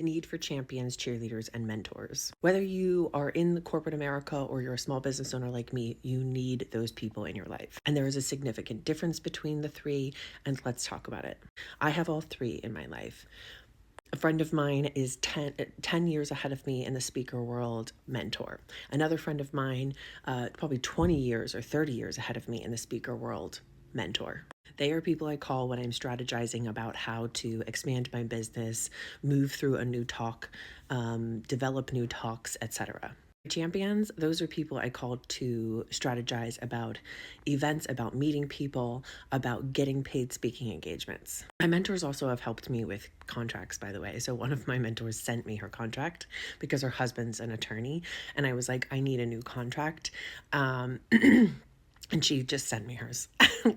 The need for champions, cheerleaders, and mentors. Whether you are in the corporate America or you're a small business owner like me, you need those people in your life. And there is a significant difference between the three, and let's talk about it. I have all three in my life. A friend of mine is 10 years ahead of me in the speaker world, mentor. Another friend of mine, probably 20 years or 30 years ahead of me in the speaker world, mentor. They are people I call when I'm strategizing about how to expand my business, move through a new talk, develop new talks, etc. Champions, those are people I call to strategize about events, about meeting people, about getting paid speaking engagements. My mentors also have helped me with contracts, by the way. So one of my mentors sent me her contract because her husband's an attorney. And I was like, I need a new contract. And she just sent me hers,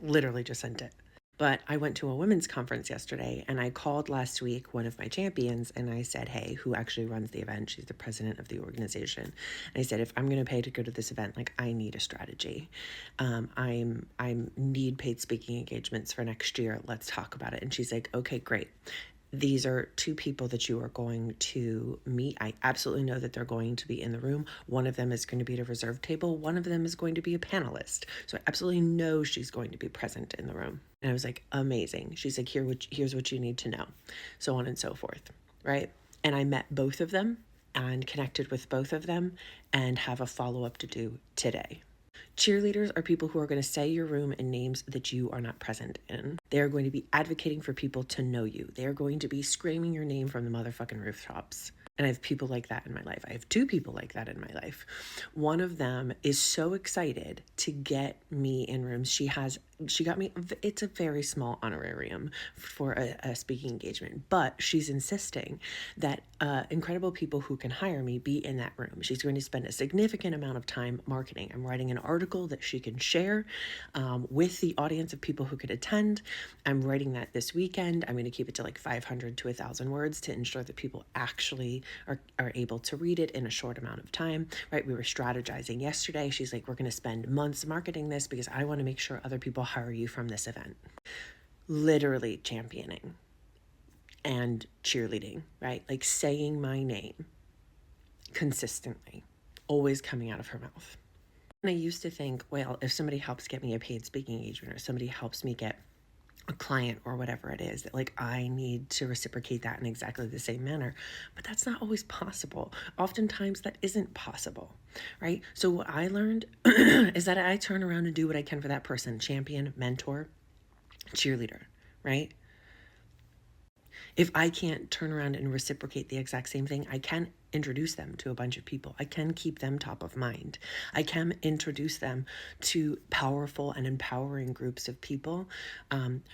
literally just sent it. But I went to a women's conference yesterday and I called last week one of my champions and I said, hey, who actually runs the event? She's the president of the organization. And I said, if I'm going to pay to go to this event, like I need a strategy. I need paid speaking engagements for next year. Let's talk about it. And she's like, okay, great. These are two people that you are going to meet. I absolutely know that they're going to be in the room. One of them is going to be at a reserved table. One of them is going to be a panelist. So I absolutely know she's going to be present in the room. And I was like, amazing. She's like, here's what you need to know, so on and so forth, right? And I met both of them and connected with both of them and have a follow-up to do today. Cheerleaders are people who are going to say your room in names that you are not present in. They are going to be advocating for people to know you. They are going to be screaming your name from the motherfucking rooftops. And I have people like that in my life. I have two people like that in my life. One of them is so excited to get me in rooms. She got me, it's a very small honorarium for a speaking engagement, but she's insisting that incredible people who can hire me be in that room. She's going to spend a significant amount of time marketing. I'm writing an article that she can share with the audience of people who could attend. I'm writing that this weekend. I'm going to keep it to like 500 to 1,000 words to ensure that people actually are able to read it in a short amount of time, right? We were strategizing yesterday. She's like, we're going to spend months marketing this because I want to make sure other people hire you from this event. Literally championing and cheerleading, right? Like saying my name consistently, always coming out of her mouth. And I used to think, well, if somebody helps get me a paid speaking engagement or somebody helps me get a client or whatever it is, that like I need to reciprocate that in exactly the same manner. But that's not always possible. Oftentimes that isn't possible, right? So what I learned is that I turn around and do what I can for that person, champion, mentor, cheerleader, right? If I can't turn around and reciprocate the exact same thing, I can introduce them to a bunch of people. I can keep them top of mind. I can introduce them to powerful and empowering groups of people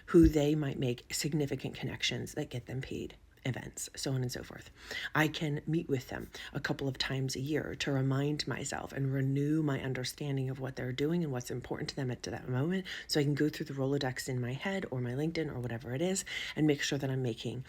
who they might make significant connections that get them paid events, so on and so forth. I can meet with them a couple of times a year to remind myself and renew my understanding of what they're doing and what's important to them at that moment, so I can go through the Rolodex in my head or my LinkedIn or whatever it is and make sure that I'm making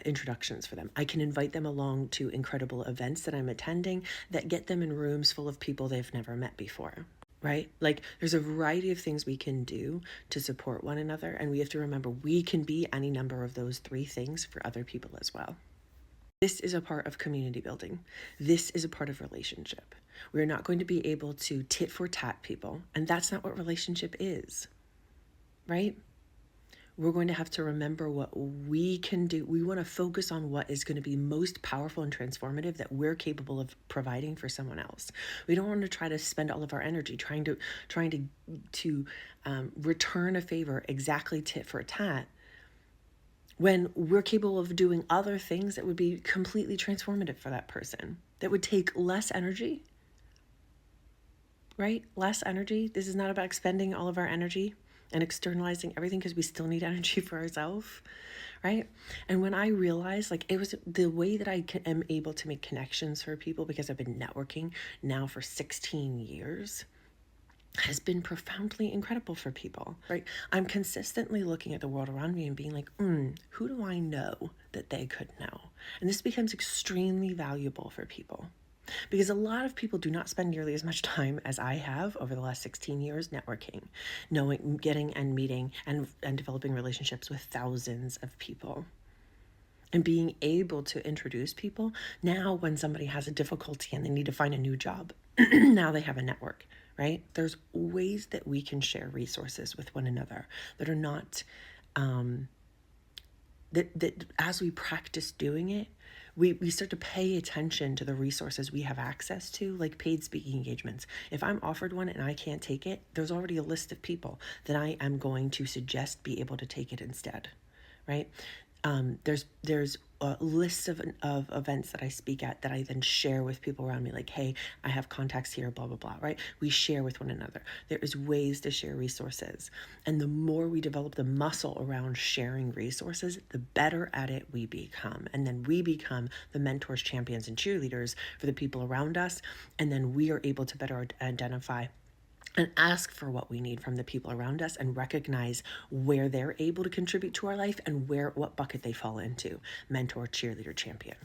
introductions for them. I can invite them along to incredible events that I'm attending that get them in rooms full of people they've never met before. Right? Like there's a variety of things we can do to support one another. And we have to remember we can be any number of those three things for other people as well. This is a part of community building. This is a part of relationship. We're not going to be able to tit for tat people. And that's not what relationship is, right? We're going to have to remember what we can do. We want to focus on what is going to be most powerful and transformative that we're capable of providing for someone else. We don't want to try to spend all of our energy trying to return a favor exactly tit for tat when we're capable of doing other things that would be completely transformative for that person, that would take less energy, right? Less energy. This is not about expending all of our energy and externalizing everything because we still need energy for ourselves, right? And when I realized, like, it was the way that I am able to make connections for people because I've been networking now for 16 years has been profoundly incredible for people, right? I'm consistently looking at the world around me and being like, who do I know that they could know? And this becomes extremely valuable for people. Because a lot of people do not spend nearly as much time as I have over the last 16 years networking, knowing, getting and meeting and developing relationships with thousands of people. and being able to introduce people. Now, when somebody has a difficulty and they need to find a new job, now they have a network, right? There's ways that we can share resources with one another that are not, that as we practice doing it, we start to pay attention to the resources we have access to, like paid speaking engagements. If I'm offered one and I can't take it, there's already a list of people that I am going to suggest be able to take it instead, right? There's lists of events that I speak at that I then share with people around me, like, hey, I have contacts here, blah, blah, blah, right? We share with one another. There is ways to share resources. And the more we develop the muscle around sharing resources, the better at it we become. And then we become the mentors, champions, and cheerleaders for the people around us. And then we are able to better identify and ask for what we need from the people around us and recognize where they're able to contribute to our life and what bucket they fall into: mentor, cheerleader, champion.